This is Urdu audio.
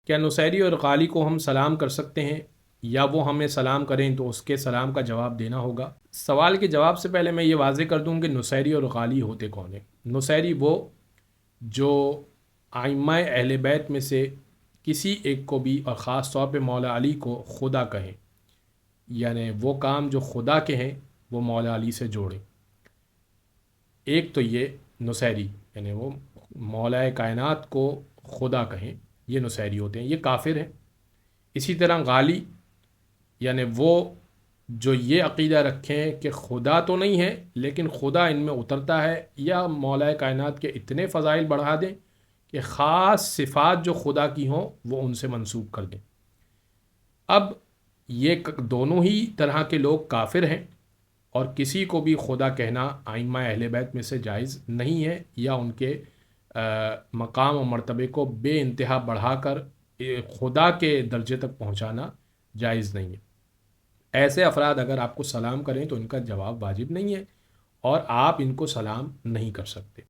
کیا نصیری اور غالی کو ہم سلام کر سکتے ہیں یا وہ ہمیں سلام کریں تو اس کے سلام کا جواب دینا ہوگا؟ سوال کے جواب سے پہلے میں یہ واضح کر دوں کہ نصیری اور غالی ہوتے کون ہیں۔ نصیری وہ جو ائمہ اہل بیت میں سے کسی ایک کو بھی اور خاص طور پہ مولا علی کو خدا کہیں، یعنی وہ کام جو خدا کے ہیں وہ مولا علی سے جوڑیں۔ ایک تو یہ نصیری، یعنی وہ مولا کائنات کو خدا کہیں، یہ نصیری ہوتے ہیں، یہ کافر ہیں۔ اسی طرح غالی، یعنی وہ جو یہ عقیدہ رکھیں کہ خدا تو نہیں ہے لیکن خدا ان میں اترتا ہے، یا مولا کائنات کے اتنے فضائل بڑھا دیں کہ خاص صفات جو خدا کی ہوں وہ ان سے منسوب کر دیں۔ اب یہ دونوں ہی طرح کے لوگ کافر ہیں، اور کسی کو بھی خدا کہنا ائمہ اہل بیت میں سے جائز نہیں ہے، یا ان کے مقام و مرتبے کو بے انتہا بڑھا کر خدا کے درجے تک پہنچانا جائز نہیں ہے۔ ایسے افراد اگر آپ کو سلام کریں تو ان کا جواب واجب نہیں ہے، اور آپ ان کو سلام نہیں کر سکتے۔